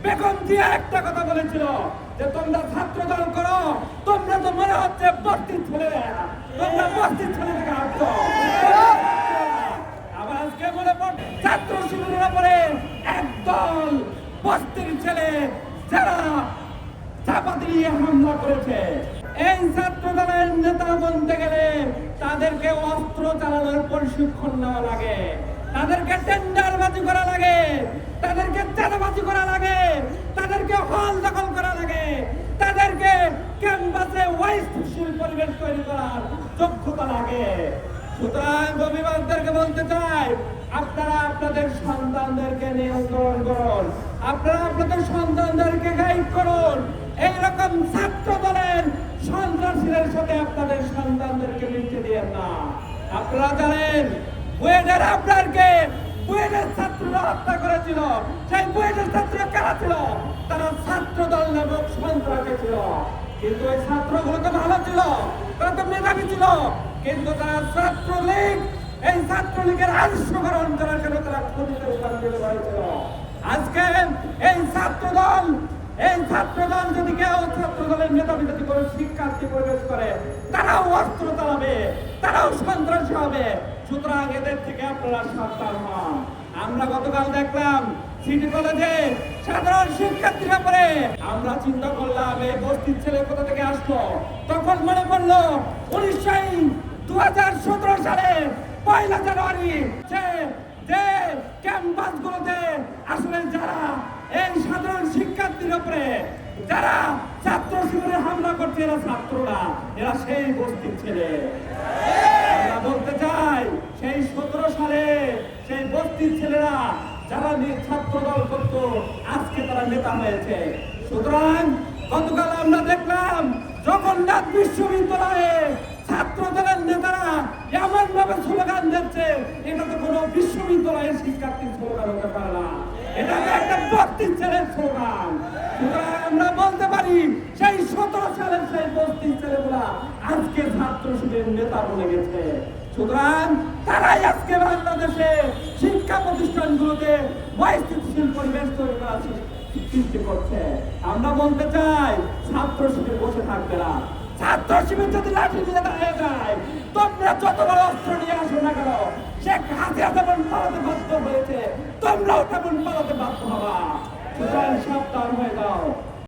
বেগম জিয়া একটা কথা বলেছিল যে তোমরা ছাত্র দল করো, তোমরা তো মনে হচ্ছে বস্তির ছেলেরা, তোমরা বস্তির ছেলে থেকে আসছো। আবার আজকে মনে পড়ে ছাত্র শিবিরের উপরে একদল বস্তির ছেলে যারা চাপা দিয়ে হামলা করেছে। এই ছাত্র দলের নেতা বলতে গেলে তাদেরকে অস্ত্র চালানোর প্রশিক্ষণ নেওয়া লাগে, তাদেরকে টেন্ডারবাজি করা লাগে, তাদেরকে চাঁদাবাজি করা লাগে, তাদেরকে হল দখল করা লাগে, তাদেরকে ক্যাম্পাসে অস্থিতিশীল পরিবেশ তৈরি করার যোগ্যতা লাগে। সুতরাং অভিভাবকদেরকে বলতে চাই, আপনারা আপনাদের সন্তানদেরকে নিয়ন্ত্রণ করুন, আপনারা আপনাদের সন্তানদেরকে গাইড করুন। এইরকম ছাত্র দলের সন্ত্রাসীদের সাথে আপনাদের সন্তানদেরকে মিশতে দিয়েন না। আপনারা জানেন বুয়েটের আপনারকে বুয়েটের ছাত্ররা হত্যা করেছিল, সেই বুয়েটের ছাত্র কারা ছিল? তারা ছাত্র দল নামক সন্ত্রাসী ছিল। কিন্তু ওই ছাত্রগুলো তো ভালো ছিল, তারা তো মেধাবী ছিল, কিন্তু তারা ছাত্রলীগ, এই ছাত্রলীগের আদর্শ গ্রহণ করার জন্য তারা ক্ষতিতে রূপান্তরিত হয়েছিল। আজকে এই ছাত্রদল যদি কেউ ছাত্র দলের মেধাবী যদি কোনো শিক্ষার্থী প্রবেশ করে, তারাও অস্ত্র চালাবে, তারাও সন্ত্রাসী হবে। সুতরাং এদের থেকে আপনারা সাবধান হন। আমরা গতকাল দেখলাম সিটি কলেজে সাধারণ শিক্ষার্থীরা পরে আমরা চিন্তা করলাম এই বস্তির ছেলে কোথা থেকে আসলো। তখন মনে পড়লো 2017 সালে 1 জানুয়ারি যে ক্যাম্পাসগুলোতে আসলে যারা এই সাধারণ শিক্ষার্থীর উপরে যারা ছাত্র শিবিরে হামলা করছে, এরা ছাত্ররা, এরা সেই বস্তির ছেলে। আমরা বলতে চাই সেই 17 সালে সেই বস্তির ছেলেরা যারা ছাত্র দল করত, আজকে তারা নেতা হয়েছে। সুতরাং গতকাল আমরা দেখলাম জগন্নাথ বিশ্ববিদ্যালয়ে ছাত্র দলের নেতারা এমন ভাবে স্লোগান দিচ্ছে, এটা তো কোনো বিশ্ববিদ্যালয়ের শিক্ষার্থীর স্লোগান হতে পারে না, এটা একটা বস্তির ছেলের স্লোগান। সুতরাং আমরা বলতে পারি সেই 17 সালের সেই বস্তির ছেলেগুলা আজকে ছাত্র শিবিরের নেতা বলে গেছে। সুতরাং তারাই আজকে বাংলাদেশে শিক্ষা প্রতিষ্ঠানগুলোতে অস্থিতিশীল পরিবেশ তৈরি করার সৃষ্টি করছে। আমরা বলতে চাই ছাত্র শিবির বসে থাকবে না। ছাত্র শিবির যদি লাঠি নিয়ে দাঁড়িয়ে যায়, তোমরা যত বড় অস্ত্র নিয়ে আসো না কেন, শেখ হাসিনা যেমন পালাতে বাধ্য হয়েছে, তোমরাও তেমন পালাতে বাধ্য হবা। সুতরাং সাবধান হয়ে যাও।